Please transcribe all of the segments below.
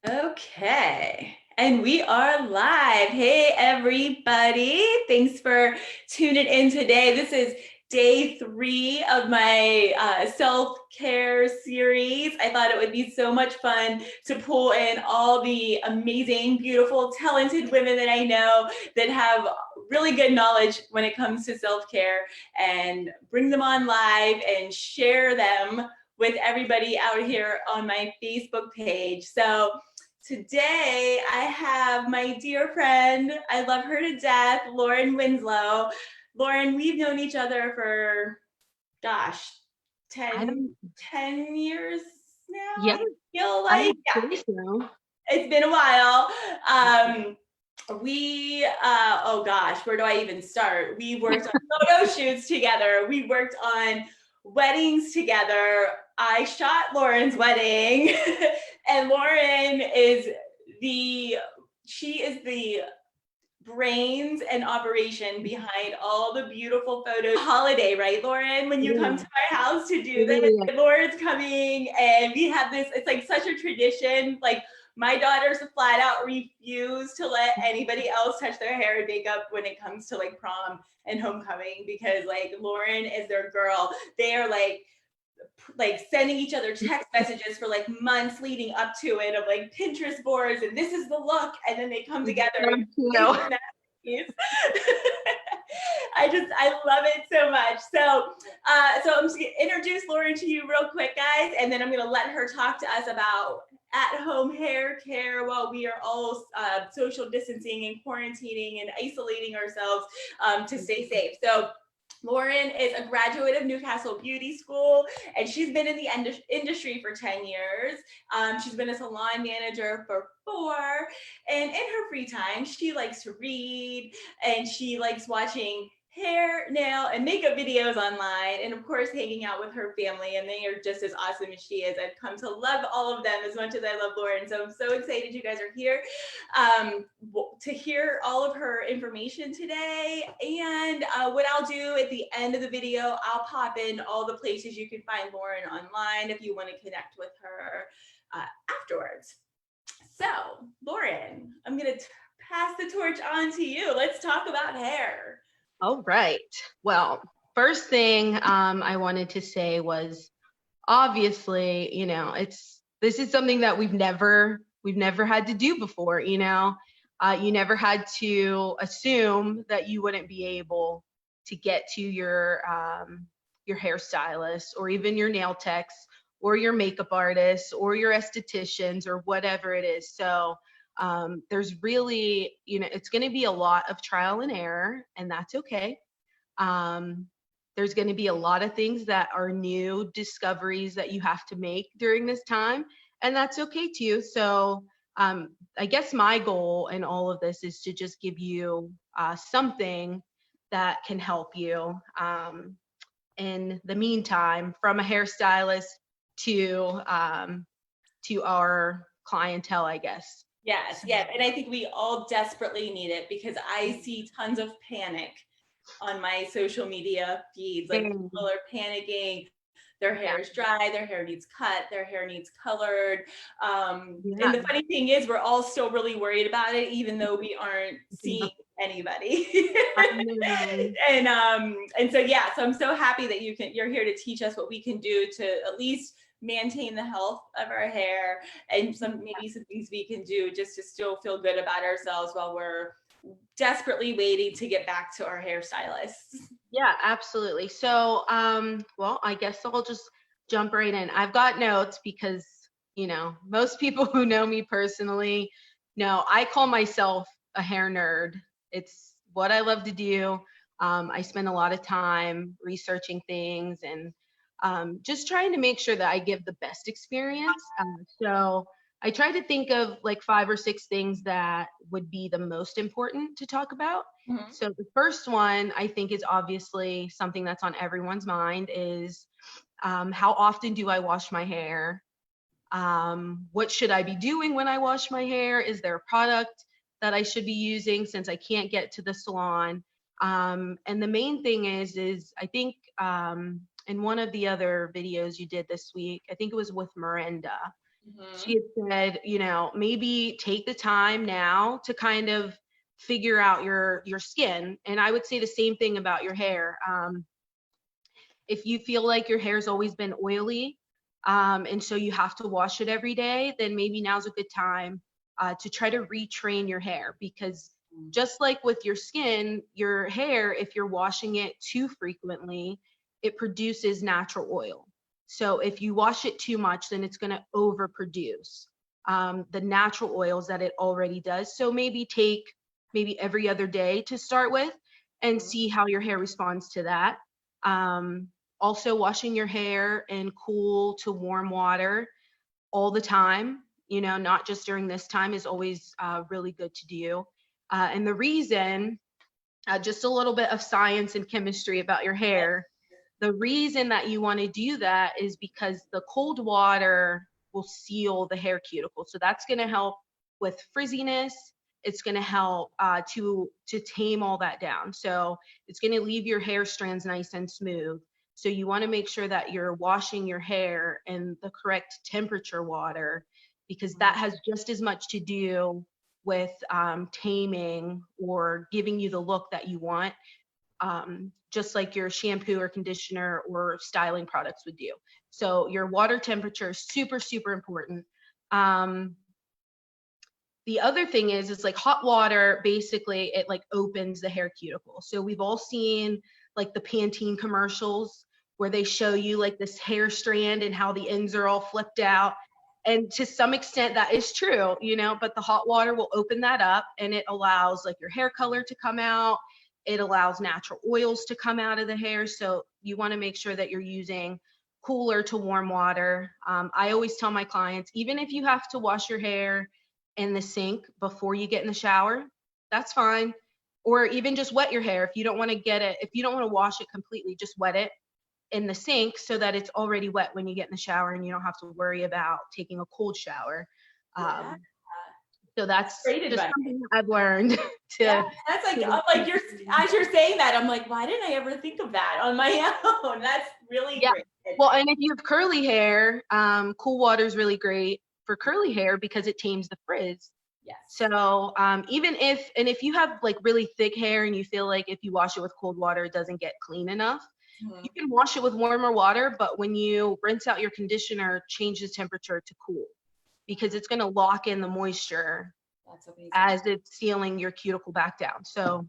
Okay, and we are live. Hey, everybody. Thanks for tuning in today. This is day 3 of my self-care series. I thought it would be so much fun to pull in all the amazing, beautiful, talented women that I know that have really good knowledge when it comes to self-care and bring them on live and share them with everybody out here on my Facebook page. So today, I have my dear friend, I love her to death, Lauren Winslow. Lauren, we've known each other for, gosh, I 10, don't 10 years now, yeah, I feel I like. would Yeah, say so. it's been a while. Oh gosh, where do I even start? We worked on photo shoots together. We worked on weddings together. I shot Lauren's wedding, and Lauren is the she is the brains and operation behind all the beautiful photos. Holiday, right, Lauren? When you come to Yeah, my house to do it this, really is. Lauren's coming, and we have this. It's like such a tradition. Like my daughters flat out refuse to let anybody else touch their hair and makeup when it comes to like prom and homecoming because like Lauren is their girl. They are like sending each other text messages for like months leading up to it of like Pinterest boards and this is the look, and then they come together and I love it so much. So I'm just gonna introduce Lauren to you real quick, guys, and then I'm gonna let her talk to us about at-home hair care while we are all social distancing and quarantining and isolating ourselves to stay safe. So Lauren is a graduate of Newcastle Beauty School, and she's been in the industry for 10 years. She's been a salon manager for 4, and in her free time, she likes to read, and she likes watching hair, nail, and makeup videos online, and of course, hanging out with her family, and they are just as awesome as she is. I've come to love all of them as much as I love Lauren, so I'm so excited you guys are here to hear all of her information today. And what I'll do at the end of the video, I'll pop in all the places you can find Lauren online if you want to connect with her afterwards. So, Lauren, I'm going to pass the torch on to you. Let's talk about hair. All right. Well, first thing I wanted to say was obviously, this is something that we've never had to do before. You never had to assume that you wouldn't be able to get to your hairstylist or even your nail techs or your makeup artists or your estheticians or whatever it is. So there's really, it's going to be a lot of trial and error, and that's okay. Um, there's going to be a lot of things that are new discoveries that you have to make during this time, and that's okay too. So I guess my goal in all of this is to just give you something that can help you in the meantime, from a hairstylist to our clientele, I guess. Yes, So, yeah. And I think we all desperately need it because I see tons of panic on my social media feeds. Like people are panicking, their yeah, hair is dry, their hair needs cut, their hair needs colored. And yeah. the funny thing is, we're all still really worried about it, even though we aren't seeing anybody. I know. And so yeah, so I'm so happy that you're here to teach us what we can do to at least maintain the health of our hair and maybe some things we can do just to still feel good about ourselves while we're desperately waiting to get back to our hairstylists. Yeah, absolutely. So, well, I guess I'll just jump right in. I've got notes because, most people who know me personally know I call myself a hair nerd. It's what I love to do. I spend a lot of time researching things and just trying to make sure that I give the best experience. So I try to think of like 5 or 6 things that would be the most important to talk about. Mhm. So the first one I think is obviously something that's on everyone's mind is how often do I wash my hair? What should I be doing when I wash my hair? Is there a product that I should be using since I can't get to the salon? And the main thing is I think in one of the other videos you did this week, I think it was with Miranda, She had said, you know, maybe take the time now to kind of figure out your skin. And I would say the same thing about your hair. If you feel like your hair's always been oily, and so you have to wash it every day, then maybe now's a good time to try to retrain your hair, because just like with your skin, your hair, if you're washing it too frequently, it produces natural oil. So if you wash it too much, then it's going to overproduce the natural oils that it already does. So maybe take maybe every other day to start with and see how your hair responds to that. Also, washing your hair in cool to warm water all the time, you know, not just during this time, is always really good to do. And the reason, just a little bit of science and chemistry about your hair, the reason that you want to do that is because the cold water will seal the hair cuticle. So that's going to help with frizziness. It's going to help to tame all that down. So it's going to leave your hair strands nice and smooth. So you want to make sure that you're washing your hair in the correct temperature water, because that has just as much to do with taming or giving you the look that you want, just like your shampoo or conditioner or styling products would do. So your water temperature is super, super important. The other thing is like hot water, basically it like opens the hair cuticle. So we've all seen like the Pantene commercials where they show you like this hair strand and how the ends are all flipped out. And to some extent that is true, you know, but the hot water will open that up and it allows like your hair color to come out. It allows natural oils to come out of the hair. So you want to make sure that you're using cooler to warm water. I always tell my clients, even if you have to wash your hair in the sink before you get in the shower, that's fine. Or even just wet your hair. If you don't want to get it, if you don't want to wash it completely, just wet it in the sink so that it's already wet when you get in the shower and you don't have to worry about taking a cold shower. Yeah. So that's Great just advice. something I've learned to. Yeah, that's like, I'm like, you're, as you're saying that, I'm like, why didn't I ever think of that on my own? That's really Yeah. great. Well, and if you have curly hair, cool water is really great for curly hair because it tames the frizz. Yes. So even if you have like really thick hair and you feel like if you wash it with cold water, it doesn't get clean enough, you can wash it with warmer water, but when you rinse out your conditioner, change the temperature to cool, because it's going to lock in the moisture as it's sealing your cuticle back down. So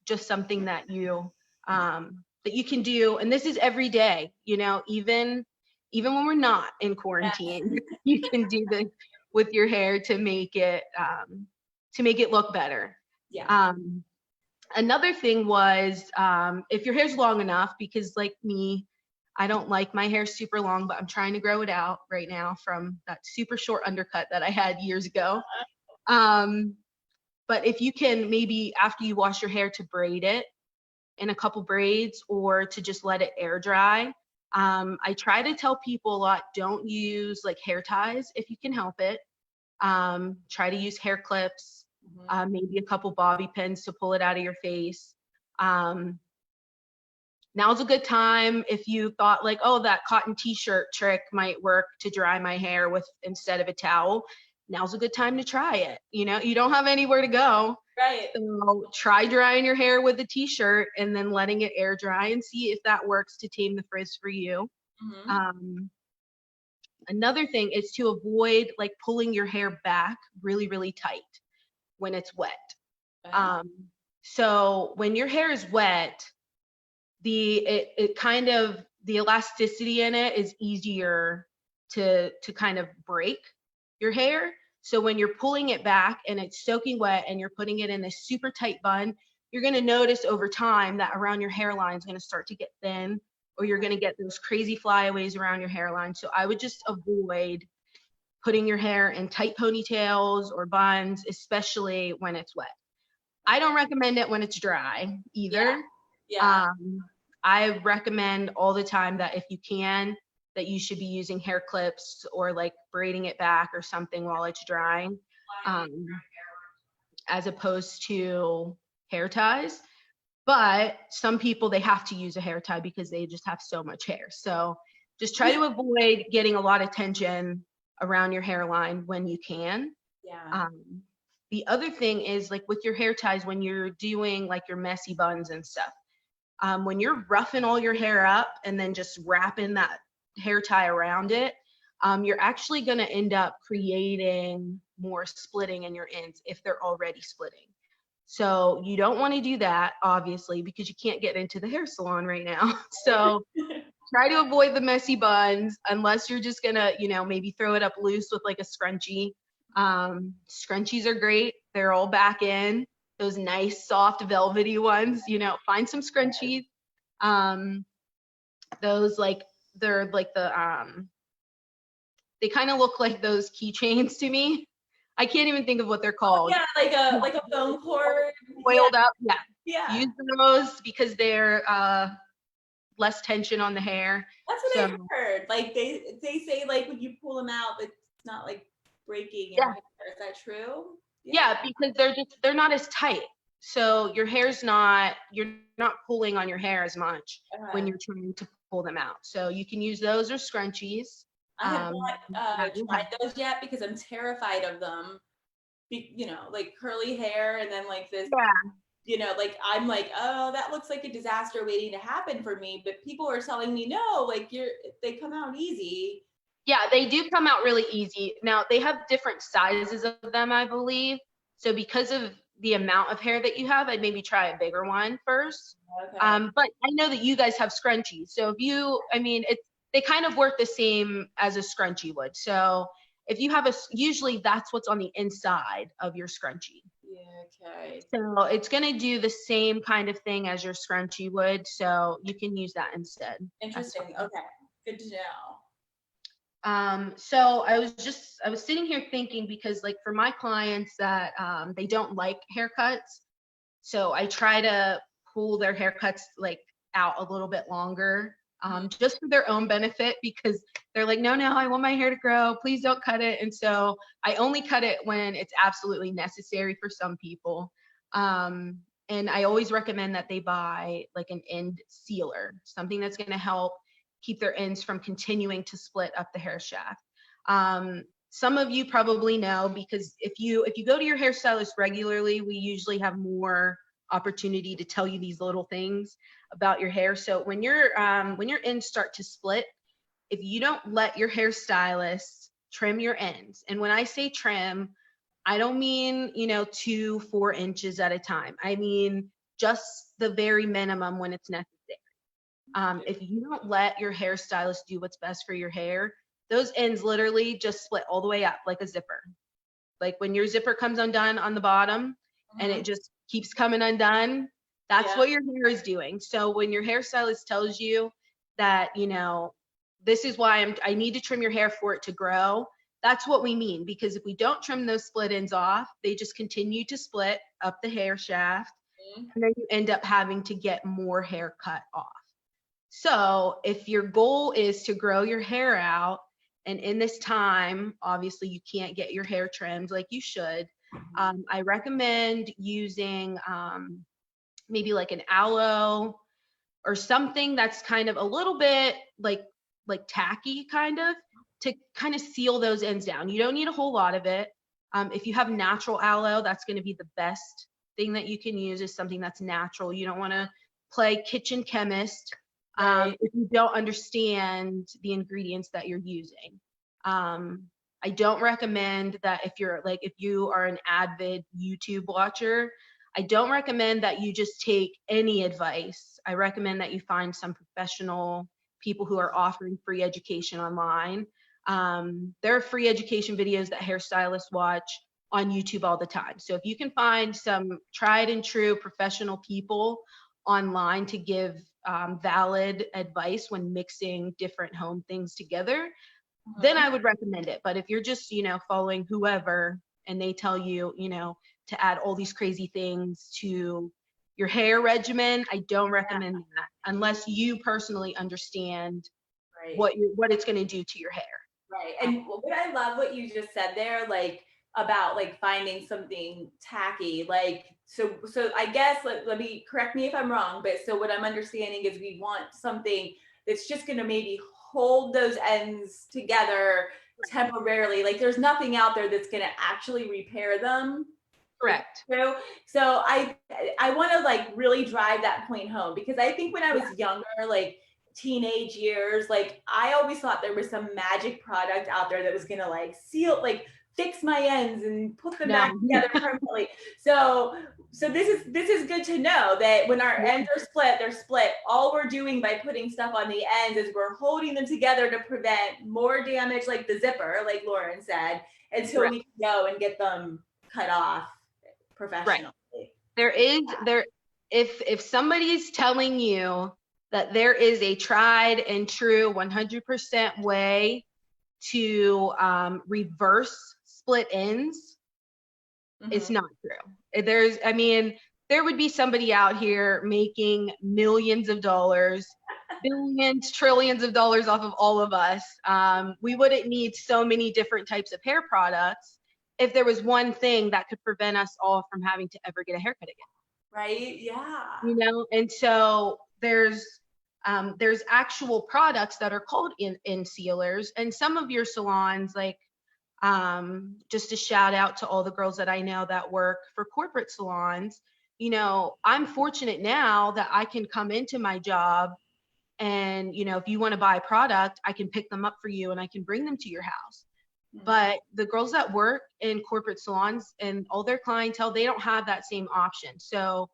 just something that you can do. And this is every day, you know, even when we're not in quarantine, you can do this with your hair to make it look better. Yeah. Another thing was, if your hair's long enough, because like me, I don't like my hair super long, but I'm trying to grow it out right now from that super short undercut that I had years ago. But if you can, maybe after you wash your hair, to braid it in a couple braids or to just let it air dry. I try to tell people a lot, don't use like hair ties if you can help it. Try to use hair clips, maybe a couple bobby pins to pull it out of your face. Now's a good time if you thought like, oh, that cotton t-shirt trick might work to dry my hair with instead of a towel. Now's a good time to try it. You know, you don't have anywhere to go. Right. So try drying your hair with a t-shirt and then letting it air dry and see if that works to tame the frizz for you. Another thing is to avoid like pulling your hair back really, really tight when it's wet. So when your hair is wet, it kind of, the elasticity in it is easier to kind of break your hair. So when you're pulling it back and it's soaking wet and you're putting it in a super tight bun, you're going to notice over time that around your hairline is going to start to get thin, or you're going to get those crazy flyaways around your hairline. So I would just avoid putting your hair in tight ponytails or buns, especially when it's wet. I don't recommend it when it's dry either. Yeah. I recommend all the time that if you can, that you should be using hair clips or like braiding it back or something while it's drying, as opposed to hair ties. But some people, they have to use a hair tie because they just have so much hair. So just try to avoid getting a lot of tension around your hairline when you can. Yeah. Um, the other thing is like with your hair ties, when you're doing like your messy buns and stuff, when you're roughing all your hair up and then just wrapping that hair tie around it, you're actually going to end up creating more splitting in your ends if they're already splitting. So you don't want to do that, obviously, because you can't get into the hair salon right now. So try to avoid the messy buns unless you're just going to, maybe throw it up loose with like a scrunchie. Scrunchies are great. They're all back in. Those nice, soft, velvety ones, find some scrunchies. Those like, they're like they kind of look like those keychains to me. I can't even think of what they're called. Yeah, like a phone cord. Coiled up. Yeah. Yeah. Use those because they're less tension on the hair. That's what I heard. Like they say like when you pull them out, it's not like breaking your hair. Is that true? Yeah, because they're not as tight. So your hair's you're not pulling on your hair as much when you're trying to pull them out. So you can use those or scrunchies. I have not tried those yet because I'm terrified of them. Like curly hair and then like this. Yeah. Like I'm like, oh, that looks like a disaster waiting to happen for me. But people are telling me no, like they come out easy. Yeah, they do come out really easy. Now they have different sizes of them, I believe. So because of the amount of hair that you have, I'd maybe try a bigger one first. Okay. But I know that you guys have scrunchies. So they kind of work the same as a scrunchie would. So if you have usually that's what's on the inside of your scrunchie. Yeah, okay. So it's going to do the same kind of thing as your scrunchie would. So you can use that instead. Interesting. Okay. Good to know. So I was sitting here thinking because like for my clients that they don't like haircuts, so I try to pull their haircuts like out a little bit longer, just for their own benefit because they're like, no, I want my hair to grow. Please don't cut it. And so I only cut it when it's absolutely necessary for some people. And I always recommend that they buy like an end sealer, something that's going to help keep their ends from continuing to split up the hair shaft. Some of you probably know because if you go to your hairstylist regularly, we usually have more opportunity to tell you these little things about your hair. So when your ends start to split, if you don't let your hairstylist trim your ends, and when I say trim, I don't mean 2-4 inches at a time. I mean just the very minimum when it's necessary. If you don't let your hairstylist do what's best for your hair, those ends literally just split all the way up like a zipper. Like when your zipper comes undone on the bottom and it just keeps coming undone, that's what your hair is doing. So when your hairstylist tells you that, this is why I need to trim your hair for it to grow, that's what we mean. Because if we don't trim those split ends off, they just continue to split up the hair shaft, and then you end up having to get more hair cut off. So if your goal is to grow your hair out, and in this time, obviously you can't get your hair trimmed like you should, I recommend using maybe like an aloe or something that's kind of a little bit like tacky kind of to kind of seal those ends down. You don't need a whole lot of it. If you have natural aloe, that's going to be the best thing that you can use is something that's natural. You don't want to play kitchen chemist. If you don't understand the ingredients that you're using. I don't recommend that if you are an avid YouTube watcher, I don't recommend that you just take any advice. I recommend that you find some professional people who are offering free education online. There are free education videos that hairstylists watch on YouTube all the time. So if you can find some tried and true professional people online to give valid advice when mixing different home things together, then I would recommend it. But if you're just, following whoever and they tell you, to add all these crazy things to your hair regimen, I don't recommend that unless you personally understand what it's going to do to your hair. Right. And what I love what you just said there, like about like finding something tacky, like so I guess let me correct me if I'm wrong, but so what I'm understanding is we want something that's just going to maybe hold those ends together temporarily. Like there's nothing out there that's going to actually repair them. Correct. True. So I want to like really drive that point home, because I think when I was younger, like teenage years, like I always thought there was some magic product out there that was gonna like seal, like fix my ends and put them back No. together permanently. So this is good to know that when our ends are split, they're split. All we're doing by putting stuff on the ends is we're holding them together to prevent more damage, like the zipper, like Lauren said, until Correct. we can go and get them cut off Right. professionally. If somebody's telling you that there is a tried and true 100% way to reverse split ends, it's not true. There would be somebody out here making millions of dollars, billions, trillions of dollars off of all of us. We wouldn't need so many different types of hair products if there was one thing that could prevent us all from having to ever get a haircut again. Right? Yeah. You know, and so there's actual products that are called in sealers, and some of your salons, like just a shout out to all the girls that I know that work for corporate salons. You know, I'm fortunate now that I can come into my job and, you know, if you want to buy a product, I can pick them up for you and I can bring them to your house. But the girls that work in corporate salons and all their clientele, they don't have that same option. So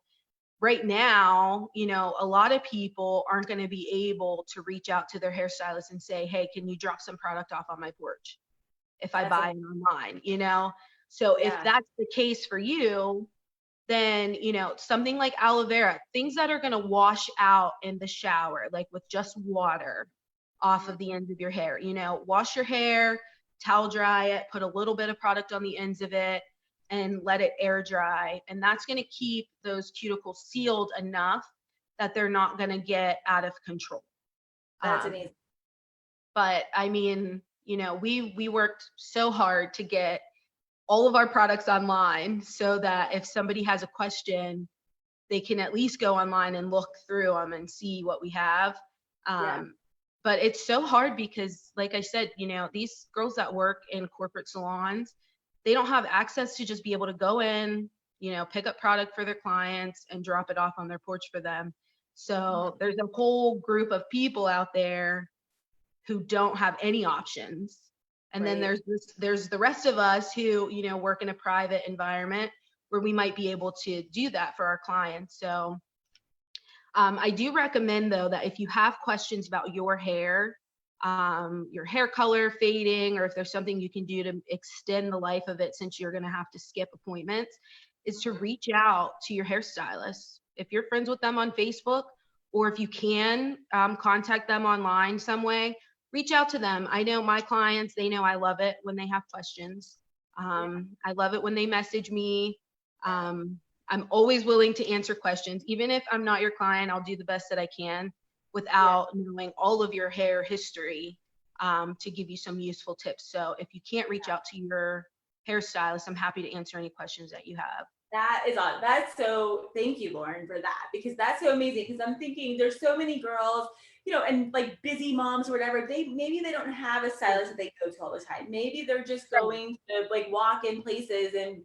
right now, you know, a lot of people aren't going to be able to reach out to their hairstylist and say, hey, can you drop some product off on my porch if I buy it online, you know? So if that's the case for you, then, you know, something like aloe vera, things that are going to wash out in the shower, like with just water off of the ends of your hair, you know, wash your hair, towel dry it, put a little bit of product on the ends of it and let it air dry. And that's going to keep those cuticles sealed enough that they're not going to get out of control. That's amazing. But I mean, you know, we worked so hard to get all of our products online so that if somebody has a question, they can at least go online and look through them and see what we have. But it's so hard because, like I said, you know, these girls that work in corporate salons, they don't have access to just be able to go in, you know, pick up product for their clients and drop it off on their porch for them. So there's a whole group of people out there who don't have any options. And then there's the rest of us who, you know, work in a private environment where we might be able to do that for our clients. So I do recommend, though, that if you have questions about your hair color fading, or if there's something you can do to extend the life of it since you're going to have to skip appointments, is to reach out to your hairstylist. If you're friends with them on Facebook, or if you can contact them online some way, reach out to them. I know my clients, they know I love it when they have questions. I love it when they message me. I'm always willing to answer questions. Even if I'm not your client, I'll do the best that I can without knowing all of your hair history to give you some useful tips. So if you can't reach out to your hairstylist, I'm happy to answer any questions that you have. That is on. That's so, thank you, Lauren, for that, because that's so amazing. Because I'm thinking there's so many girls, you know, and like busy moms or whatever, maybe they don't have a stylist that they go to all the time. Maybe they're just going to like walk in places and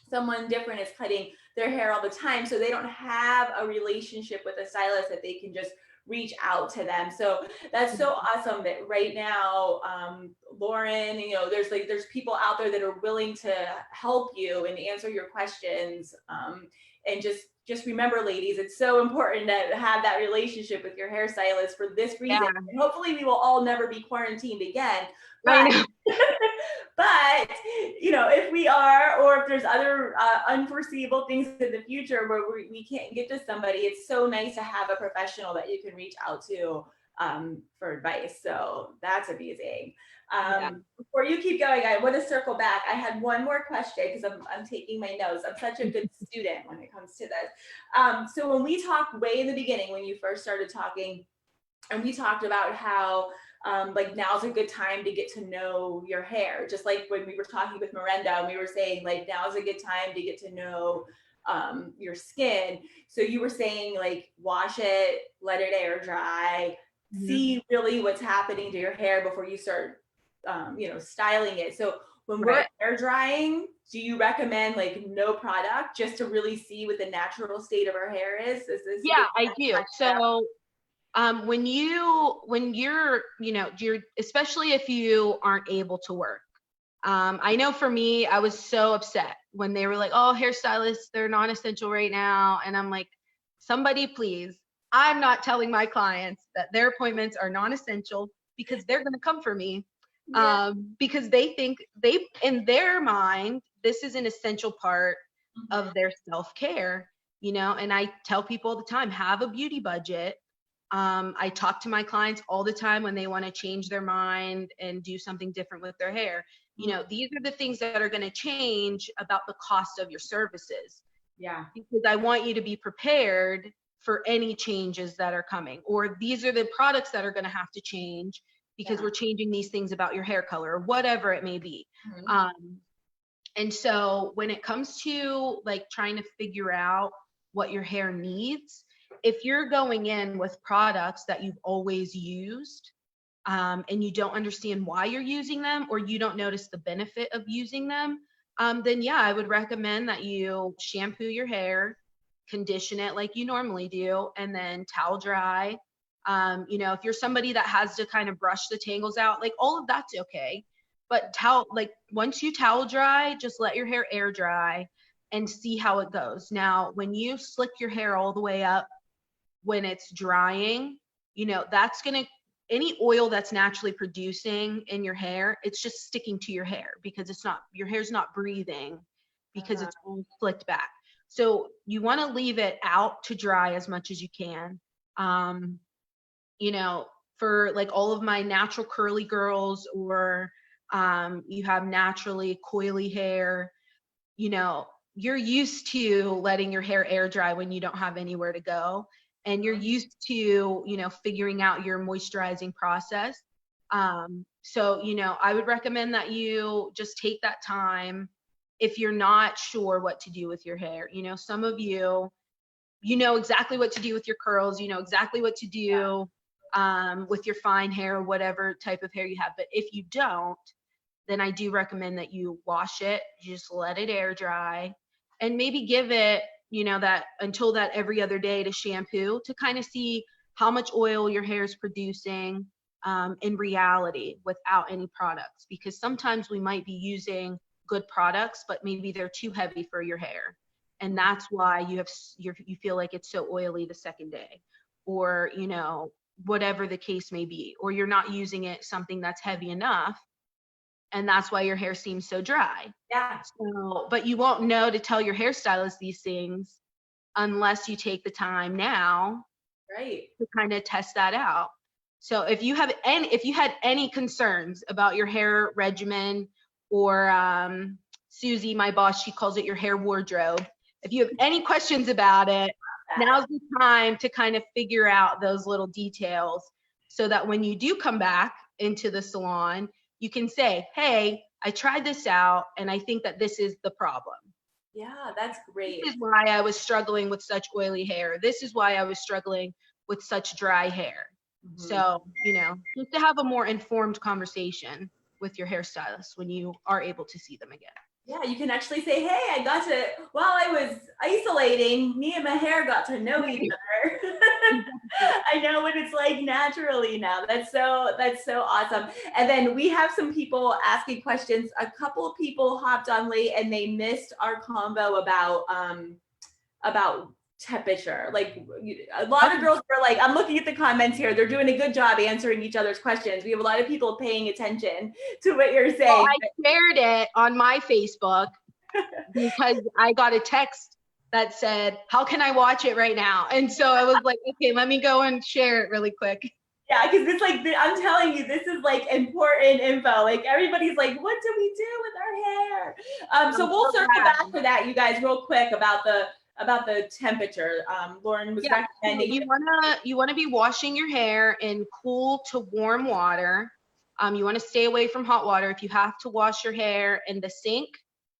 someone different is cutting their hair all the time. So they don't have a relationship with a stylist that they can just reach out to them. So that's so awesome that right now, Lauren, you know, there's people out there that are willing to help you and answer your questions. And just remember, ladies, it's so important to have that relationship with your hairstylist for this reason. Yeah. And hopefully we will all never be quarantined again. I know. But, you know, if we are, or if there's other unforeseeable things in the future where we can't get to somebody, it's so nice to have a professional that you can reach out to for advice. So that's amazing. Before you keep going, I want to circle back. I had one more question because I'm taking my notes. I'm such a good student when it comes to this. So when we talked way in the beginning, when you first started talking, and we talked about how like now's a good time to get to know your hair. Just like when we were talking with Miranda, and we were saying like now's a good time to get to know your skin. So you were saying like wash it, let it air dry, see really what's happening to your hair before you start styling it. So when we're air drying, do you recommend like no product just to really see what the natural state of our hair is? Is this? Yeah, I do. So when you're, you're, especially if you aren't able to work. I know for me, I was so upset when they were like, oh, hairstylists, they're non-essential right now. And I'm like, somebody please, I'm not telling my clients that their appointments are non-essential because they're going to come for me. Because they think in their mind, this is an essential part of their self-care, and I tell people all the time, have a beauty budget. I talk to my clients all the time when they want to change their mind and do something different with their hair. These are the things that are going to change about the cost of your services. Yeah. Because I want you to be prepared for any changes that are coming, or these are the products that are going to have to change because we're changing these things about your hair color or whatever it may be. And so when it comes to like trying to figure out what your hair needs, if you're going in with products that you've always used, and you don't understand why you're using them, or you don't notice the benefit of using them, then yeah, I would recommend that you shampoo your hair, condition it like you normally do, and then towel dry. If you're somebody that has to kind of brush the tangles out, like all of that's okay. But once you towel dry, just let your hair air dry and see how it goes. Now, when you slick your hair all the way up, when it's drying, that's going to, any oil that's naturally producing in your hair, it's just sticking to your hair because your hair's not breathing because it's all slicked back. So you want to leave it out to dry as much as you can. For like all of my natural curly girls, or you have naturally coily hair, you're used to letting your hair air dry when you don't have anywhere to go. And you're used to, figuring out your moisturizing process. So, I would recommend that you just take that time if you're not sure what to do with your hair. Some of you, exactly what to do with your curls, exactly what to do with your fine hair, or whatever type of hair you have. But if you don't, then I do recommend that you wash it, just let it air dry, and maybe give it, that until that every other day to shampoo, to kind of see how much oil your hair is producing in reality without any products. Because sometimes we might be using good products, but maybe they're too heavy for your hair. And that's why you feel like it's so oily the second day, or, whatever the case may be, or you're not using something that's heavy enough. And that's why your hair seems so dry. Yeah. So, but you won't know to tell your hairstylist these things unless you take the time now, right, to kind of test that out. So if you had any concerns about your hair regimen, or Susie, my boss, she calls it your hair wardrobe. If you have any questions about it, now's the time to kind of figure out those little details, so that when you do come back into the salon, you can say, hey, I tried this out and I think that this is the problem. Yeah, that's great. This is why I was struggling with such oily hair. This is why I was struggling with such dry hair. So, just to have a more informed conversation with your hairstylist when you are able to see them again. Yeah, you can actually say, hey, while I was isolating, me and my hair got to know each other. I know what it's like naturally now. That's so awesome. And then we have some people asking questions. A couple of people hopped on late and they missed our convo about temperature. Like a lot of girls were like, I'm looking at the comments here, they're doing a good job answering each other's questions. We have a lot of people paying attention to what you're saying. Well, I shared it on my Facebook because I got a text that said, how can I watch it right now? And so I was like, okay, let me go and share it really quick. Yeah, because it's like, I'm telling you, this is like important info. Like everybody's like, what do we do with our hair? So we'll circle back for that, you guys, real quick about the temperature. Lauren was recommending. You wanna be washing your hair in cool to warm water. You want to stay away from hot water. If you have to wash your hair in the sink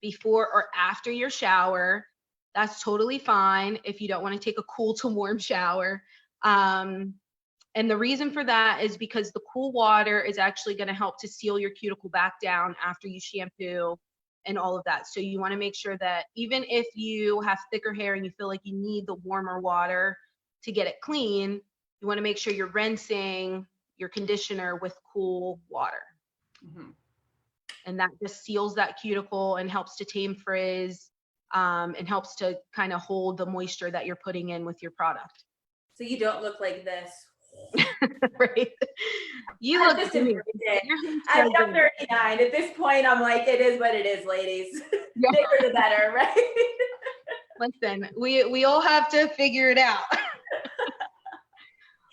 before or after your shower, that's totally fine if you don't want to take a cool to warm shower. And And the reason for that is because the cool water is actually going to help to seal your cuticle back down after you shampoo and all of that. So you want to make sure that even if you have thicker hair and you feel like you need the warmer water to get it clean, you want to make sure you're rinsing your conditioner with cool water. Mm-hmm. And that just seals that cuticle and helps to tame frizz, and helps to kind of hold the moisture that you're putting in with your product. So you don't look like this. Right? You I'm look just great. embracing it. Your hair's I so mean, I'm good. 39. At this point, I'm like, it is what it is, ladies. Yeah. Bigger the better, right? Listen, we all have to figure it out.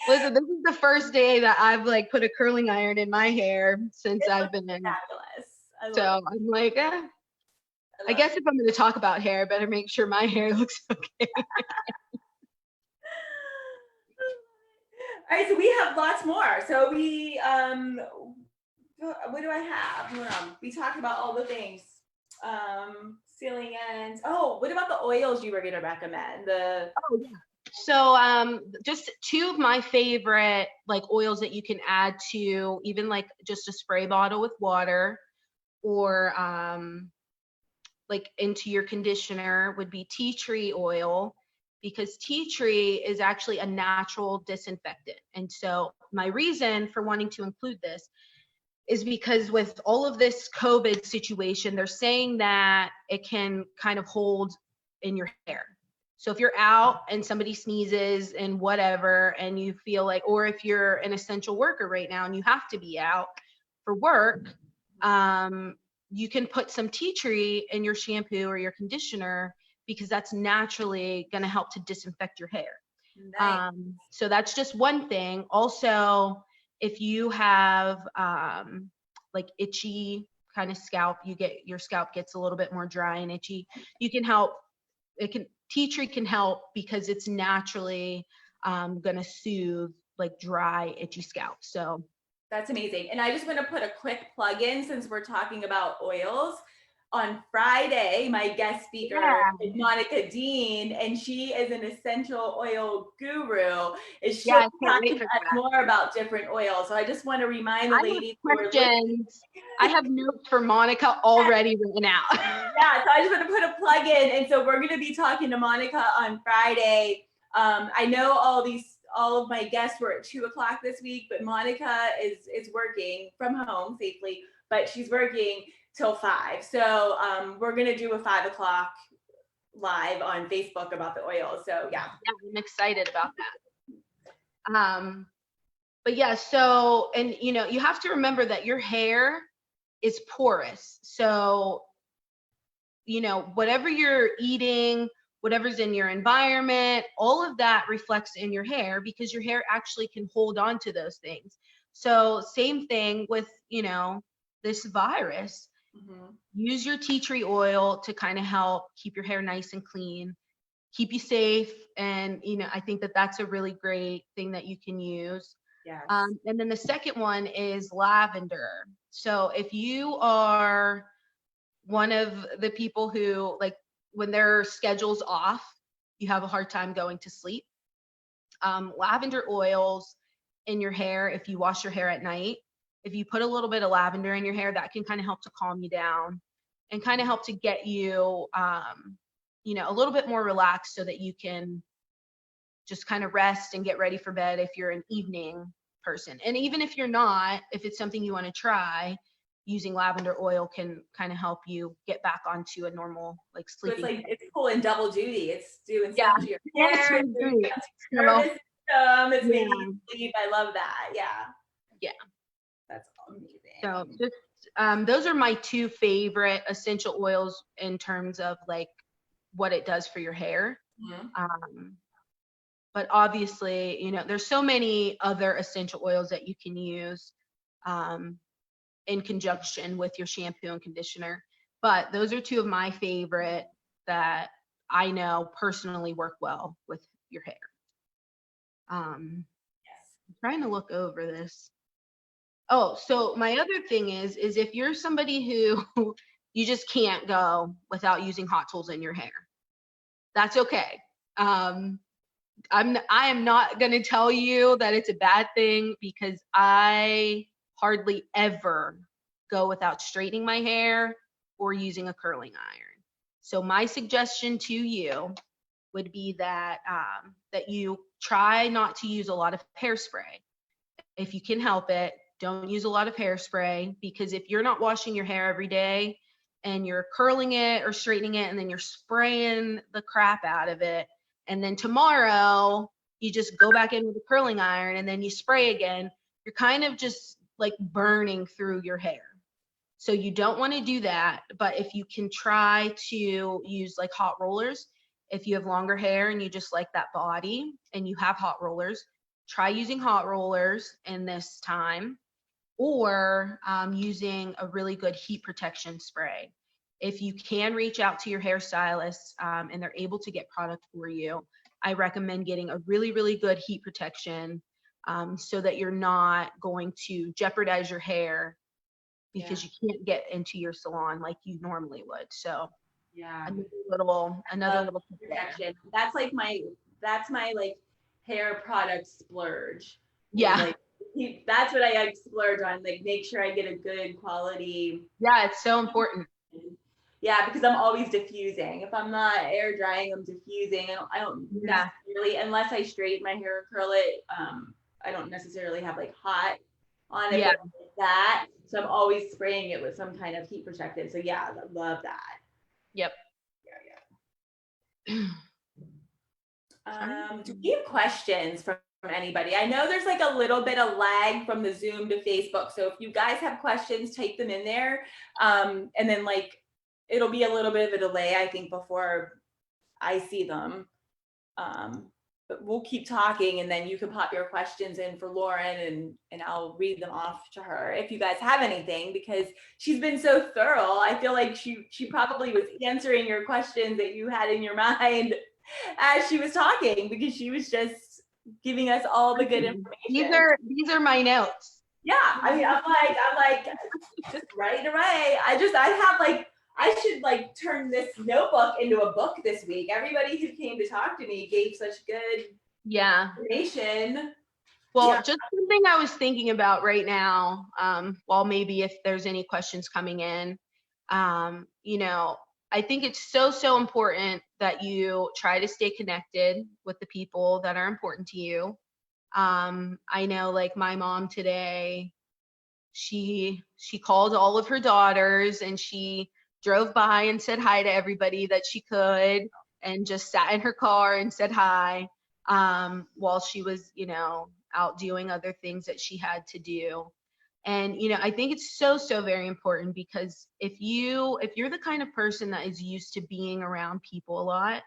Listen, this is the first day that I've like put a curling iron in my hair since I've been in. Fabulous. So I'm like, I guess if I'm going to talk about hair, I better make sure my hair looks okay. All right, so we have lots more. So we, what do I have? Hold on. We talked about all the things. Sealing ends. Oh, what about the oils you were going to recommend? Oh yeah. So just two of my favorite like oils that you can add to even like just a spray bottle with water, or like into your conditioner, would be tea tree oil, because tea tree is actually a natural disinfectant. And so my reason for wanting to include this is because with all of this COVID situation, they're saying that it can kind of hold in your hair. So if you're out and somebody sneezes and whatever, and you feel like, or if you're an essential worker right now and you have to be out for work, you can put some tea tree in your shampoo or your conditioner, because that's naturally going to help to disinfect your hair. Nice. So that's just one thing. Also, if you have like itchy kind of scalp, your scalp gets a little bit more dry and itchy, you can help. Tea tree can help because it's naturally going to soothe like dry, itchy scalp. So that's amazing. And I just want to put a quick plug in, since we're talking about oils. On Friday, my guest speaker is Monica Dean, and she is an essential oil guru. And she'll be talking to us more about different oils. So I just want to remind the ladies who are listening. I have notes for Monica already written out. Yeah, so I just want to put a plug in. And so we're going to be talking to Monica on Friday. I know all of my guests were at 2:00 this week, but Monica is working from home safely, but she's working till 5. So we're gonna do a 5:00 live on Facebook about the oil. So yeah, I'm excited about that. But yeah, so, and you have to remember that your hair is porous. So whatever you're eating, whatever's in your environment, all of that reflects in your hair, because your hair actually can hold on to those things. So same thing with, this virus. Mm-hmm. Use your tea tree oil to kind of help keep your hair nice and clean, keep you safe. And, I think that that's a really great thing that you can use. Yes. And then the second one is lavender. So if you are one of the people who, like, when their schedule's off, you have a hard time going to sleep, lavender oils in your hair, if you wash your hair at night, if you put a little bit of lavender in your hair, that can kind of help to calm you down and kind of help to get you, a little bit more relaxed, so that you can just kind of rest and get ready for bed if you're an evening person. And even if you're not, if it's something you want to try, using lavender oil can kind of help you get back onto a normal like sleeping. So it's cool in double duty. It's doing stuff to your hair, it's doing stuff to your nervous system, it's making you sleep. I love that. Yeah. That's amazing. So just those are my two favorite essential oils in terms of like what it does for your hair. Mm-hmm. But obviously, there's so many other essential oils that you can use in conjunction with your shampoo and conditioner. But those are two of my favorite that I know personally work well with your hair. Yes. I'm trying to look over this. Oh, so my other thing is if you're somebody who you just can't go without using hot tools in your hair, that's okay. I am not going to tell you that it's a bad thing, because I hardly ever go without straightening my hair or using a curling iron. So my suggestion to you would be that that you try not to use a lot of hairspray. If you can help it, don't use a lot of hairspray, because if you're not washing your hair every day and you're curling it or straightening it and then you're spraying the crap out of it, and then tomorrow you just go back in with a curling iron and then you spray again, you're kind of just like burning through your hair. So you don't want to do that. But if you can try to use like hot rollers, if you have longer hair and you just like that body and you have hot rollers, try using hot rollers in this time, or using a really good heat protection spray. If you can reach out to your hairstylist and they're able to get product for you, I recommend getting a really, really good heat protection, so that you're not going to jeopardize your hair because you can't get into your salon like you normally would. So Yeah. another little tip there. Protection. That's my like hair product splurge. Yeah. Like that's what I like splurge on. Like make sure I get a good quality. Yeah, it's so important. Yeah, because I'm always diffusing. If I'm not air drying, I'm diffusing. I don't necessarily, unless I straighten my hair or curl it. I don't necessarily have like hot on it, but like that. So I'm always spraying it with some kind of heat protectant. So yeah, I love that. Yep. Yeah. Do you have questions from anybody? I know there's like a little bit of lag from the Zoom to Facebook. So if you guys have questions, type them in there. And then like, it'll be a little bit of a delay, I think, before I see them. But we'll keep talking, and then you can pop your questions in for Lauren, and I'll read them off to her if you guys have anything, because she's been so thorough. I feel like she probably was answering your questions that you had in your mind as she was talking, because she was just giving us all the good information. These are my notes. Yeah, I mean, I'm like, just write it away. I should like turn this notebook into a book this week. Everybody who came to talk to me gave such good information. Well, just something I was thinking about right now, while maybe if there's any questions coming in, I think it's so important that you try to stay connected with the people that are important to you. I know like my mom today, she called all of her daughters and she drove by and said hi to everybody that she could, and just sat in her car and said hi, while she was, out doing other things that she had to do. And, I think it's so very important, because if you're the kind of person that is used to being around people a lot,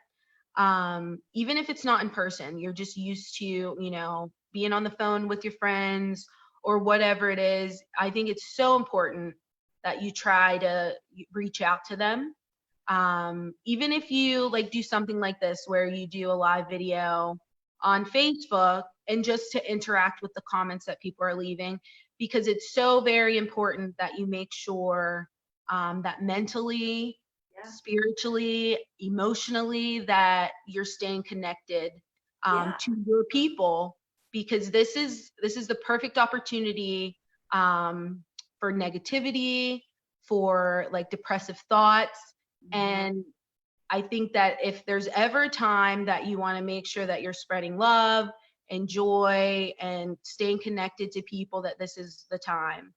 even if it's not in person, you're just used to, being on the phone with your friends or whatever it is, I think it's so important that you try to reach out to them. Even if you like do something like this, where you do a live video on Facebook, and just to interact with the comments that people are leaving, because it's so very important that you make sure that mentally, spiritually, emotionally, that you're staying connected to your people, because this is the perfect opportunity for negativity, for like depressive thoughts. And I think that if there's ever a time that you want to make sure that you're spreading love and joy and staying connected to people, that this is the time.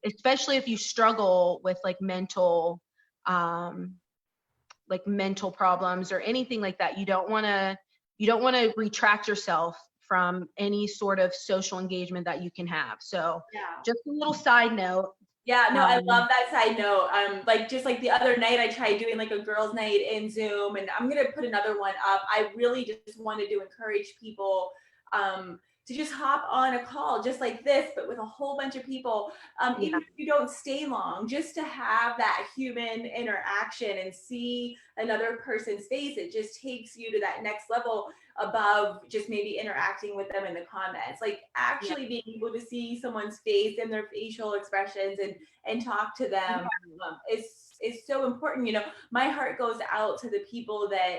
Especially if you struggle with like mental problems or anything like that. You don't want to retract yourself from any sort of social engagement that you can have. So just a little side note. Yeah, no, I love that side note. Like just like the other night, I tried doing like a girls' night in Zoom, and I'm gonna put another one up. I really just wanted to encourage people to just hop on a call just like this, but with a whole bunch of people. Even if you don't stay long, just to have that human interaction and see another person's face, it just takes you to that next level above just maybe interacting with them in the comments. Like actually being able to see someone's face and their facial expressions and talk to them is so important. My heart goes out to the people that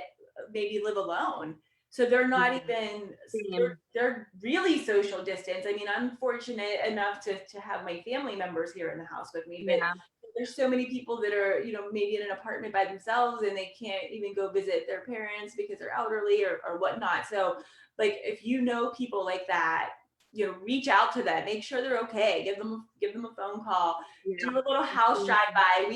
maybe live alone, So they're not Yeah. even, Same. they're really social distance. I mean, I'm fortunate enough to have my family members here in the house with me, but Yeah. there's so many people that are, maybe in an apartment by themselves and they can't even go visit their parents because they're elderly or whatnot. So like if you know people like that, reach out to them, make sure they're okay, give them a phone call, Yeah. do a little house drive by.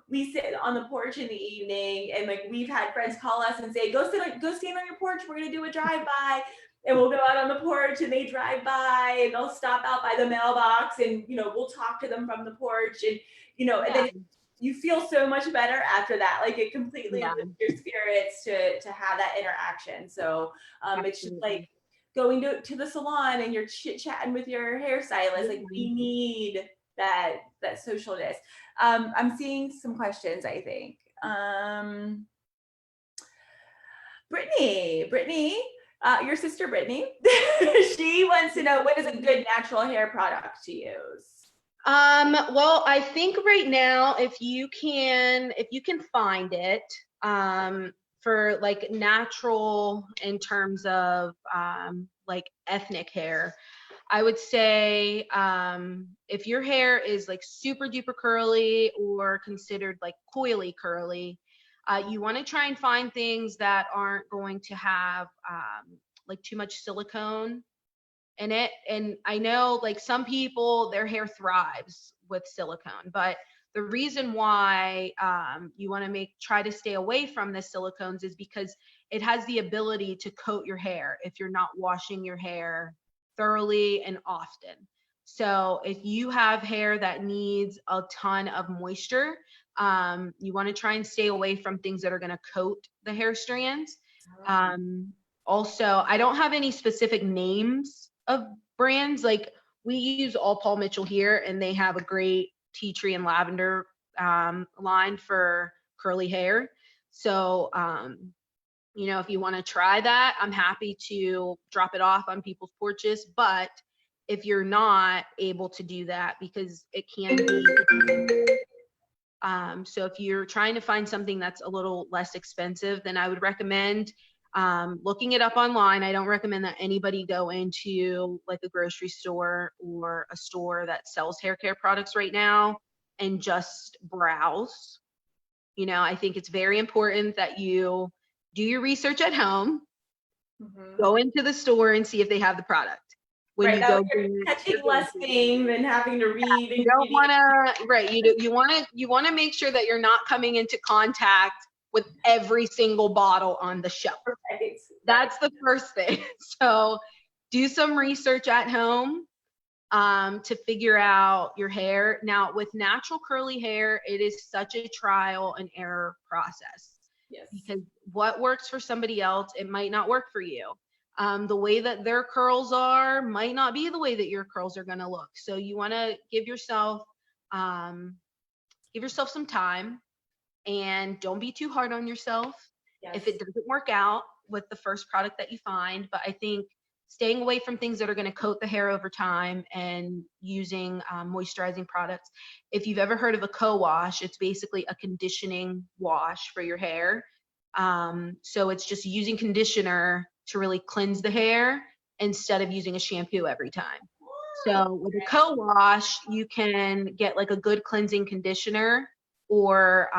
We sit on the porch in the evening and like we've had friends call us and say, go stand on your porch, we're gonna do a drive by. And we'll go out on the porch and they drive by and they'll stop out by the mailbox and we'll talk to them from the porch and and Yeah. then you feel so much better after that. Like it completely Yeah. lifts your spirits to have that interaction. So it's just like Absolutely. going to the salon and you're chit chatting with your hairstylist. Like Yeah. we need that socialness. I'm seeing some questions, I think. Brittany, your sister Brittany, she wants to know, what is a good natural hair product to use? Well, I think right now, if you can find it, for like natural in terms of like ethnic hair, I would say if your hair is like super duper curly or considered like coily curly, you want to try and find things that aren't going to have like too much silicone in it. And I know like some people, their hair thrives with silicone, but the reason why you want to try to stay away from the silicones is because it has the ability to coat your hair if you're not washing your hair thoroughly and often. So if you have hair that needs a ton of moisture, you want to try and stay away from things that are going to coat the hair strands. Also, I don't have any specific names of brands. Like we use All Paul Mitchell here, and they have a great tea tree and lavender line for curly hair. So, if you want to try that, I'm happy to drop it off on people's porches. But if you're not able to do that, because it can be, so if you're trying to find something that's a little less expensive, then I would recommend looking it up online. I don't recommend that anybody go into like a grocery store or a store that sells hair care products right now and just browse. I think it's very important that you do your research at home, go into the store and see if they have the product. When Right, you that go, way you're catching less things than having to read you don't ingredients. want to, right? You want to make sure that you're not coming into contact with every single bottle on the shelf. Right. That's the first thing. So do some research at home to figure out your hair. Now, with natural curly hair, it is such a trial and error process. Yes. Because what works for somebody else, it might not work for you. The way that their curls are might not be the way that your curls are going to look. So you want to give yourself some time, and don't be too hard on yourself. Yes. If it doesn't work out with the first product that you find. But I think staying away from things that are going to coat the hair over time and using moisturizing products. If you've ever heard of a co-wash, it's basically a conditioning wash for your hair. So it's just using conditioner to really cleanse the hair instead of using a shampoo every time. So with a co-wash, you can get like a good cleansing conditioner or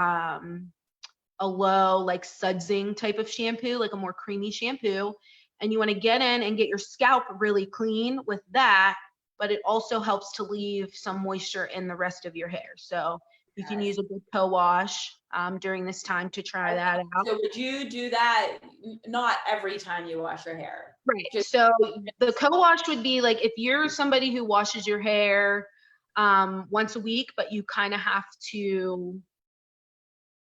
a low like sudsing type of shampoo, like a more creamy shampoo. And you want to get in and get your scalp really clean with that, but it also helps to leave some moisture in the rest of your hair. So you can use a good co-wash during this time to try that out. So would you do that not every time you wash your hair? Right. So the co-wash would be like if you're somebody who washes your hair once a week, but you kind of have to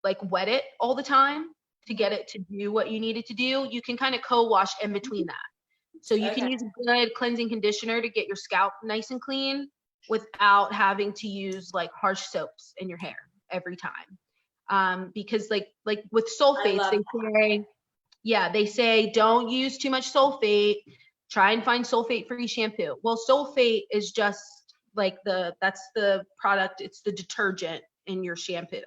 like wet it all the time to get it to do what you need it to do, you can kind of co-wash in between that. So you can use a good cleansing conditioner to get your scalp nice and clean without having to use like harsh soaps in your hair every time. Because like with sulfates, they say don't use too much sulfate. Try and find sulfate-free shampoo. Well, sulfate is just like that's the product. It's the detergent in your shampoo.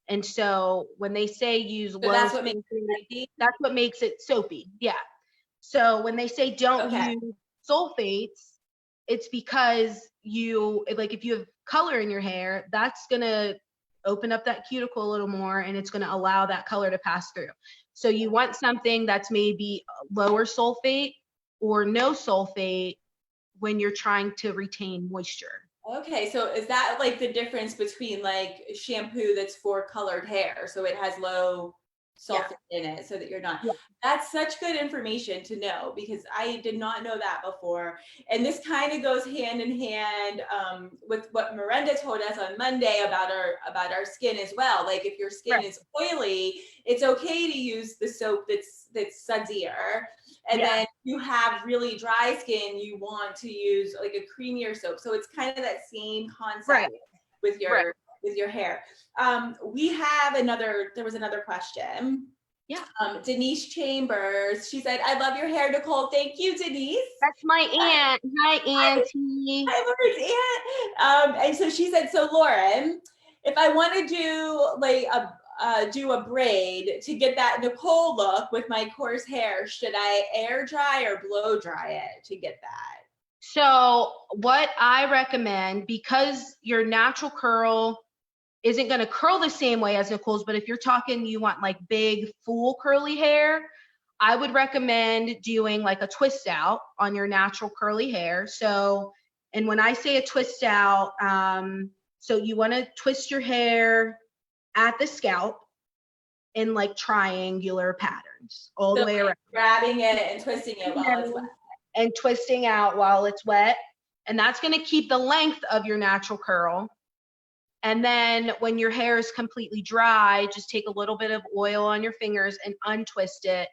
And so when they say use So low that's what makes it sulfate, spicy? that's what makes it soapy. Yeah. So when they say don't Okay. use sulfates, it's because you, like, if you have color in your hair, that's going to open up that cuticle a little more and it's going to allow that color to pass through. So you want something that's maybe lower sulfate or no sulfate when you're trying to retain moisture. Okay, so is that like the difference between like shampoo that's for colored hair? So it has low Yeah. sulfate in it so that you're not. Yeah. That's such good information to know because I did not know that before. And this kind of goes hand in hand with what Miranda told us on Monday about our skin as well. Like if your skin Right. is oily, it's okay to use the soap that's sudzier. And Yeah. then you have really dry skin, you want to use like a creamier soap. So it's kind of that same concept Right. with Right. your hair. There was another question. Yeah. Denise Chambers, she said, I love your hair, Nicole. Thank you, Denise. That's my aunt. Hi, Auntie. Hi, Laura's aunt. And so she said, so Lauren, if I want to do a braid to get that Nicole look with my coarse hair, should I air dry or blow dry it to get that? So what I recommend, because your natural curl isn't going to curl the same way as Nicole's, but if you're talking, you want like big, full curly hair, I would recommend doing like a twist out on your natural curly hair. So, and when I say a twist out, so you want to twist your hair at the scalp in like triangular patterns all the way around. Grabbing it and twisting it while it's wet. And twisting out while it's wet. And that's going to keep the length of your natural curl. And then when your hair is completely dry, just take a little bit of oil on your fingers and untwist it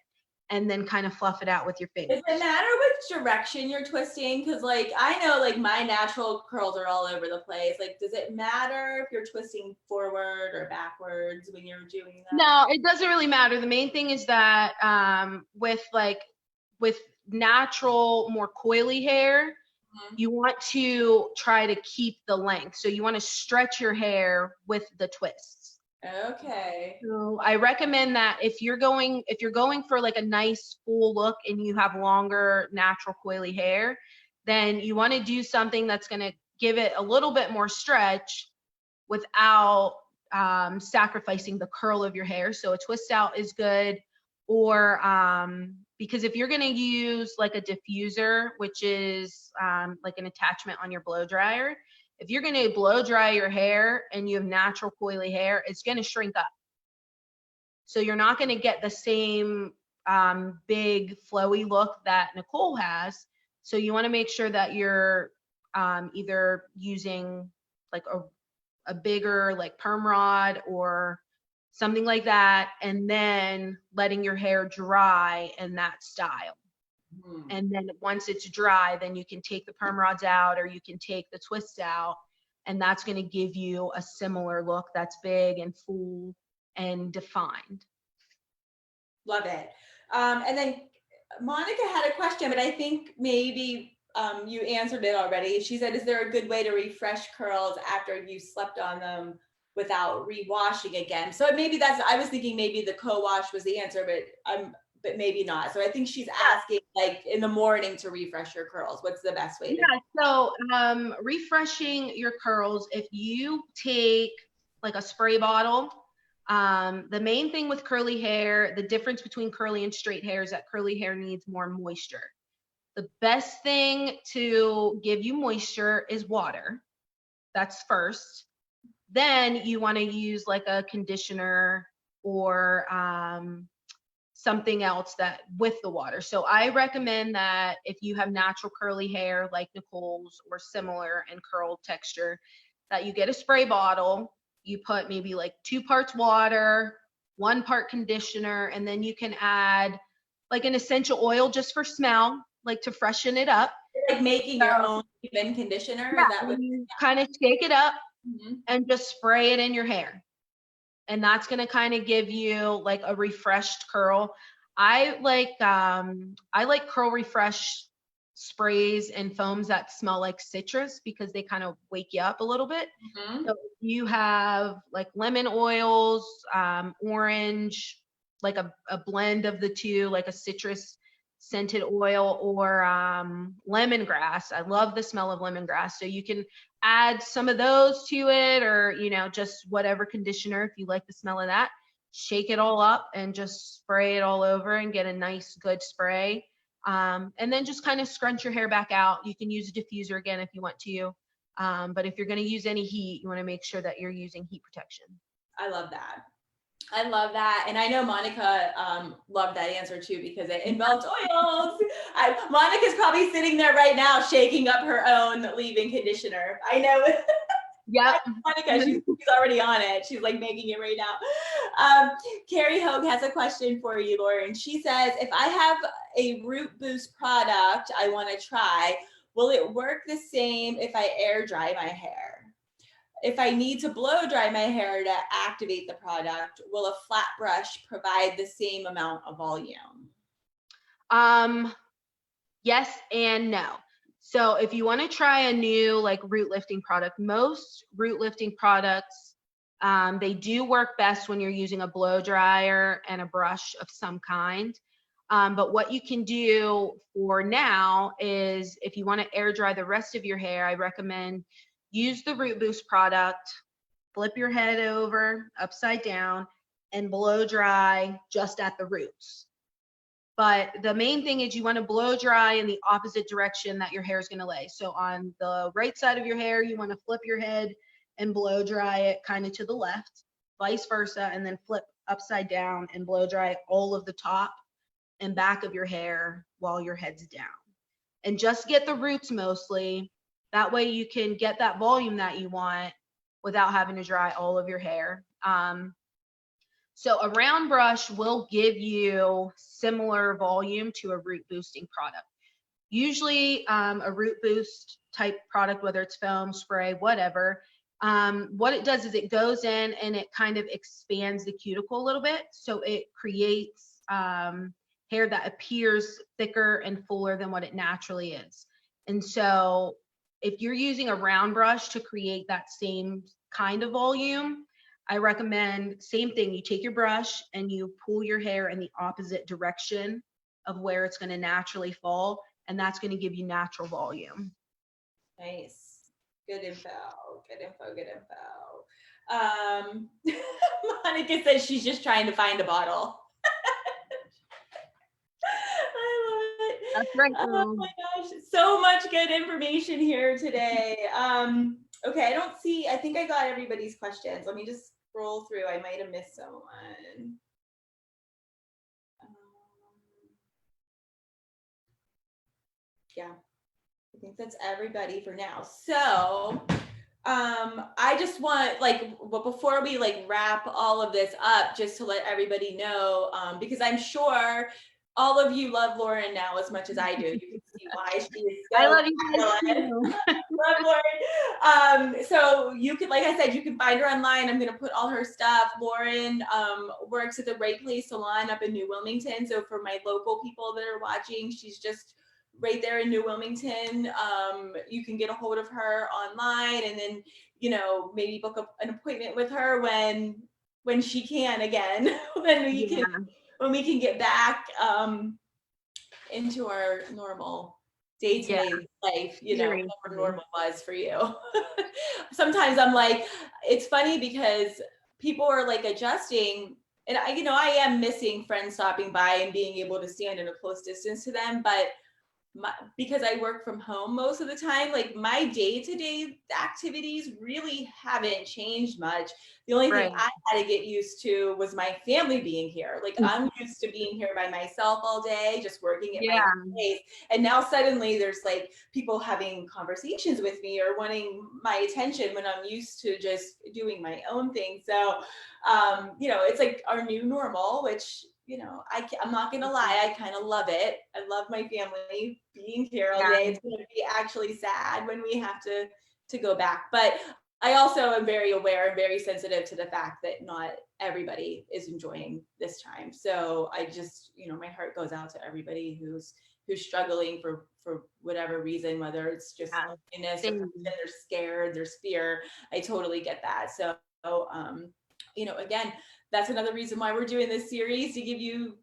and then kind of fluff it out with your fingers. Does it matter which direction you're twisting? Because like I know like my natural curls are all over the place. Like, does it matter if you're twisting forward or backwards when you're doing that? No, it doesn't really matter. The main thing is that with natural, more coily hair, you want to try to keep the length. So you want to stretch your hair with the twists. Okay. So I recommend that if you're going for like a nice full look and you have longer natural coily hair, then you want to do something that's going to give it a little bit more stretch without sacrificing the curl of your hair. So a twist out is good. Or because if you're going to use like a diffuser, which is like an attachment on your blow dryer, if you're going to blow dry your hair and you have natural coily hair, it's going to shrink up. So you're not going to get the same big flowy look that Nicole has. So you want to make sure that you're either using like a bigger like perm rod or something like that, and then letting your hair dry in that style. And then once it's dry, then you can take the perm rods out or you can take the twists out, and that's going to give you a similar look that's big and full and defined. Love it. And then Monica had a question, but I think maybe you answered it already. She said, is there a good way to refresh curls after you slept on them without re-washing again? So maybe I was thinking maybe the co-wash was the answer, but maybe not. So I think she's asking like in the morning to refresh your curls. What's the best way? So refreshing your curls, if you take like a spray bottle, the main thing with curly hair, the difference between curly and straight hair is that curly hair needs more moisture. The best thing to give you moisture is water. That's first. Then you want to use like a conditioner or something else that with the water. So I recommend that if you have natural curly hair like Nicole's or similar in curl texture, that you get a spray bottle, you put maybe like 2 parts water, 1 part conditioner, and then you can add like an essential oil just for smell, like to freshen it up. Like making your own leave-in conditioner? Yeah, Is that what you kind of shake it up and just spray it in your hair. And that's going to kind of give you like a refreshed curl. I like Curl Refresh sprays and foams that smell like citrus because they kind of wake you up a little bit. Mhm. So if you have like lemon oils, orange, like a blend of the two, like a citrus scented oil, or lemongrass. I love the smell of lemongrass. So you can add some of those to it, or, just whatever conditioner if you like the smell of that. Shake it all up and just spray it all over and get a nice, good spray. And then just kind of scrunch your hair back out. You can use a diffuser again if you want to. But if you're going to use any heat, you want to make sure that you're using heat protection. I love that. I love that. And I know Monica loved that answer too, because it melts oils. Monica's probably sitting there right now shaking up her own leave-in conditioner. I know. Yep. Monica, she's already on it. She's like making it right now. Carrie Hogue has a question for you, Lauren. She says, if I have a root boost product I want to try, will it work the same if I air dry my hair? If I need to blow dry my hair to activate the product, will a flat brush provide the same amount of volume? Yes and no. So if you want to try a new like root lifting product, most root lifting products, they do work best when you're using a blow dryer and a brush of some kind. But what you can do for now is, if you want to air dry the rest of your hair, I recommend use the Root Boost product, flip your head over upside down, and blow dry just at the roots. But the main thing is you want to blow dry in the opposite direction that your hair is going to lay. So on the right side of your hair, you want to flip your head and blow dry it kind of to the left, vice versa, and then flip upside down and blow dry all of the top and back of your hair while your head's down. And just get the roots mostly. That way you can get that volume that you want without having to dry all of your hair. So a round brush will give you similar volume to a root boosting product. Usually a root boost type product, whether it's foam, spray, whatever, what it does is it goes in and it kind of expands the cuticle a little bit. So it creates hair that appears thicker and fuller than what it naturally is. And so if you're using a round brush to create that same kind of volume, I recommend same thing. You take your brush and you pull your hair in the opposite direction of where it's going to naturally fall, and that's going to give you natural volume. Nice. Good info. Good info. Good info. Monica says she's just trying to find a bottle. I love it. That's right. Oh my gosh, so much good information here today. Okay, I think I got everybody's questions. Let me just scroll through. I might have missed someone. Yeah, I think that's everybody for now. So I just want, before we wrap all of this up, just to let everybody know, because I'm sure all of you love Lauren now as much as I do. You can see why she is so I love you guys too. love Lauren. So you can, like I said, you can find her online. I'm going to put all her stuff. Lauren works at the Right Place Salon up in New Wilmington. So for my local people that are watching, she's just right there in New Wilmington. You can get a hold of her online, and then, maybe book an appointment with her when she can again, when we can get back into our normal day-to-day life, whatever normal was for you. Sometimes I'm like, it's funny because people are adjusting, and I am missing friends stopping by and being able to stand in a close distance to them, but because I work from home most of the time, my day-to-day activities really haven't changed much. The only thing I had to get used to was my family being here. I'm used to being here by myself all day, just working at my place. And now suddenly there's people having conversations with me or wanting my attention when I'm used to just doing my own thing. So, it's our new normal, which, I'm not going to lie, I kind of love it. I love my family being here all day. It's going to be actually sad when we have to go back. But I also am very aware and very sensitive to the fact that not everybody is enjoying this time. So I just, my heart goes out to everybody who's struggling for whatever reason, whether it's just Yeah. loneliness or Same. they're scared, there's fear. I totally get that. So, again, that's another reason why we're doing this series, to give you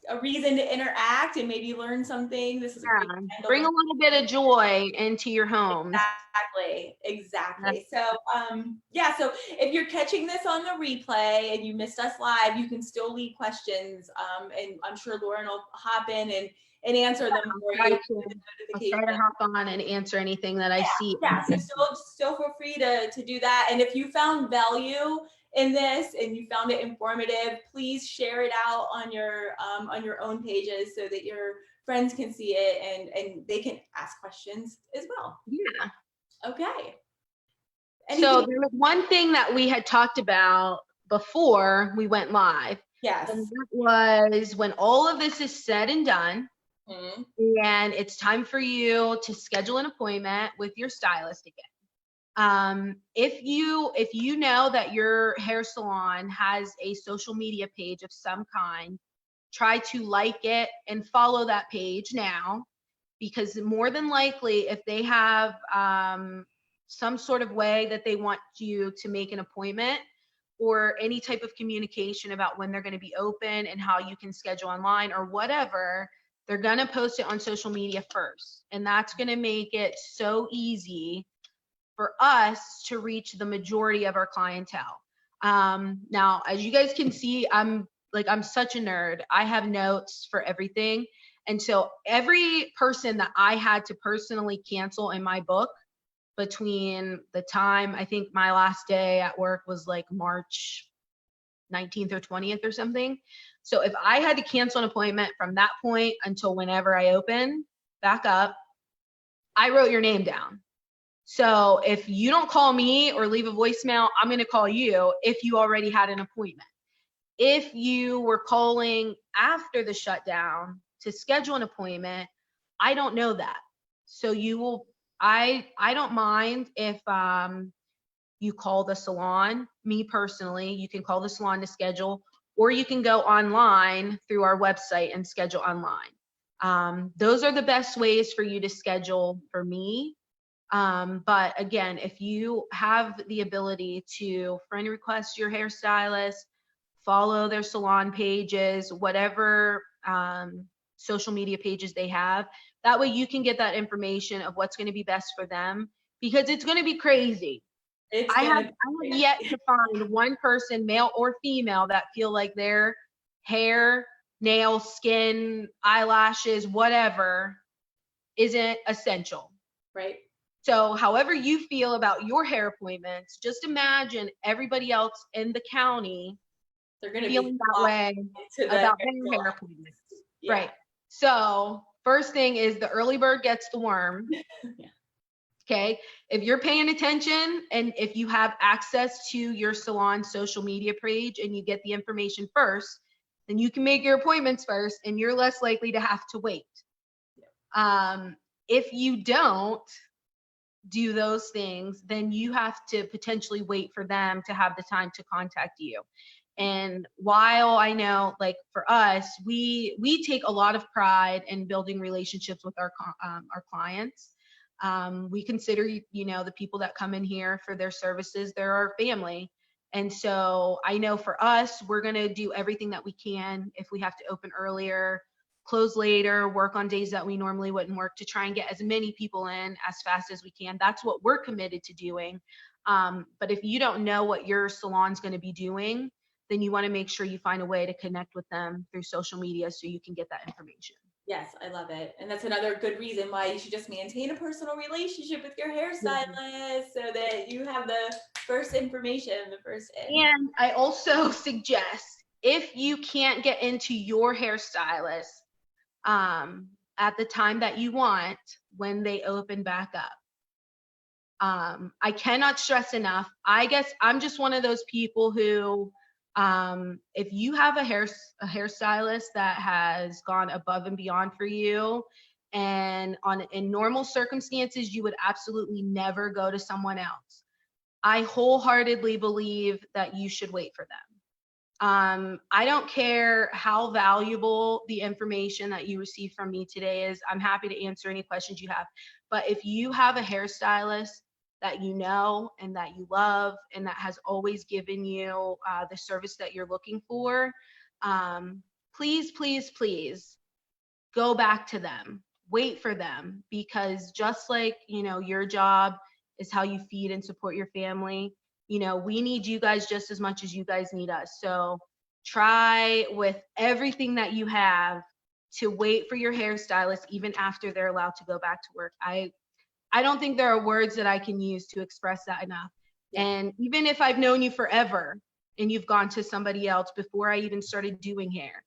a reason to interact and maybe learn something. This is a great Yeah. time to Bring a learn. little bit of joy into your homes. Exactly. So, so if you're catching this on the replay and you missed us live, you can still leave questions. And I'm sure Lauren will hop in and answer them for you. I'll try to hop on and answer anything that I see. Yeah, so still feel free to do that. And if you found value in this and you found it informative, please share it out on your own pages so that your friends can see it and they can ask questions as well. Yeah. Okay. So there was one thing that we had talked about before we went live. Yes. And that was, when all of this is said and done, Mm-hmm. and it's time for you to schedule an appointment with your stylist again. If you know that your hair salon has a social media page of some kind, try to like it and follow that page now, because more than likely, if they have some sort of way that they want you to make an appointment or any type of communication about when they're going to be open and how you can schedule online or whatever, they're going to post it on social media first. And that's going to make it so easy for us to reach the majority of our clientele. Now, as you guys can see, I'm such a nerd. I have notes for everything. And so every person that I had to personally cancel in my book, between the time, I think my last day at work was like March 19th or 20th or something. So if I had to cancel an appointment from that point until whenever I open back up, I wrote your name down. So if you don't call me or leave a voicemail, I'm going to call you if you already had an appointment. If you were calling after the shutdown to schedule an appointment, I don't know that. So you will, I don't mind if you call the salon. Me personally, you can call the salon to schedule, or you can go online through our website and schedule online. Those are the best ways for you to schedule for me. But again, if you have the ability to friend request your hairstylist, follow their salon pages, whatever social media pages they have, that way you can get that information of what's going to be best for them, because it's going to be crazy. I have yet to find one person, male or female, that feel like their hair, nails, skin, eyelashes, whatever, isn't essential. Right. So however you feel about your hair appointments, just imagine everybody else in the county they're going to feeling be that way about their hair appointments. Yeah. Right. So first thing is, the early bird gets the worm. Yeah. Okay. If you're paying attention and if you have access to your salon social media page and you get the information first, then you can make your appointments first and you're less likely to have to wait. Yeah. If you don't do those things, then you have to potentially wait for them to have the time to contact you. And while I know, like for us, we take a lot of pride in building relationships with our clients. We consider, the people that come in here for their services, they're our family. And so I know for us, we're going to do everything that we can. If we have to open earlier, close later, work on days that we normally wouldn't work, to try and get as many people in as fast as we can. That's what we're committed to doing. But if you don't know what your salon's going to be doing, then you want to make sure you find a way to connect with them through social media so you can get that information. Yes, I love it. And that's another good reason why you should just maintain a personal relationship with your hairstylist, so that you have the first information, the first in. And I also suggest, if you can't get into your hairstylist at the time that you want when they open back up, I cannot stress enough. I guess I'm just one of those people who, if you have a hairstylist that has gone above and beyond for you, and in normal circumstances, you would absolutely never go to someone else. I wholeheartedly believe that you should wait for them. I don't care how valuable the information that you receive from me today is. I'm happy to answer any questions you have. But if you have a hairstylist that you know and that you love and that has always given you the service that you're looking for, please, please, please go back to them. Wait for them, because just like, your job is how you feed and support your family, we need you guys just as much as you guys need us. So try with everything that you have to wait for your hairstylist even after they're allowed to go back to work. I don't think there are words that I can use to express that enough. Yeah. And even if I've known you forever and you've gone to somebody else before I even started doing hair,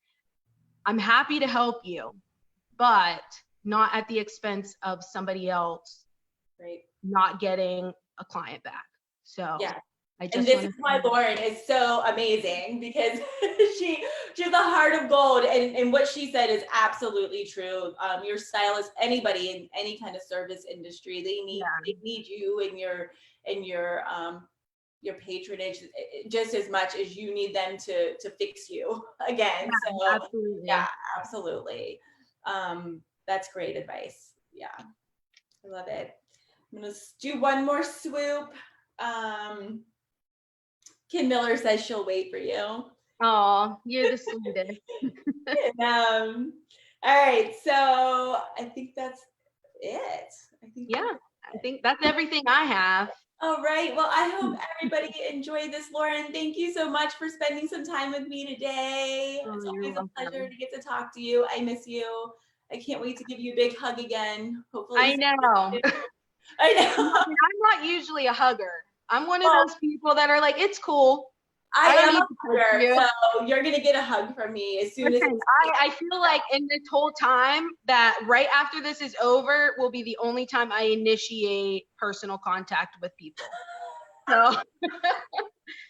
I'm happy to help you, but not at the expense of somebody else Right. not getting a client back. So Yeah. I just And this is why Lauren is so amazing, because she's a heart of gold, and what she said is absolutely true. Your stylist, anybody in any kind of service industry, they need you and your patronage just as much as you need them to fix you again. So absolutely. yeah, absolutely. That's great advice. Yeah, I love it. I'm gonna do one more swoop. Kim Miller says she'll wait for you. Oh, you're the sweetest. All right, so I think that's it. I think that's everything I have. All right. Well, I hope everybody enjoyed this, Lauren. Thank you so much for spending some time with me today. It's always a pleasure to get to talk to you. I miss you. I can't wait to give you a big hug again. Hopefully. I know. I know. I'm not usually a hugger. I'm one of those people that are like, it's cool. I am a hugger, so you're gonna get a hug from me as soon as. I feel like in this whole time that right after this is over will be the only time I initiate personal contact with people.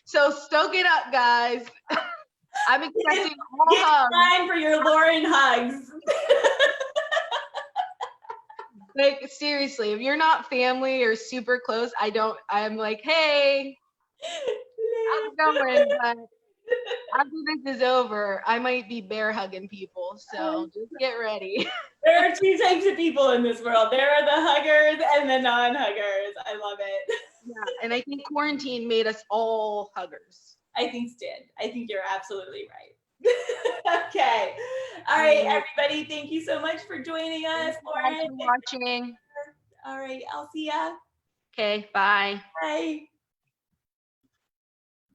So stoke it up, guys. I'm expecting all hugs. Time for your Lauren hugs. Like, seriously, if you're not family or super close, I'm like, hey, how's it going? But after this is over, I might be bear hugging people. So just get ready. There are two types of people in this world. There are the huggers and the non-huggers. I love it. Yeah, and I think quarantine made us all huggers. I think it did. I think you're absolutely right. Okay. All right, everybody. Thank you so much for joining us. Thanks for watching. All right. I'll see ya. Okay. Bye. Bye.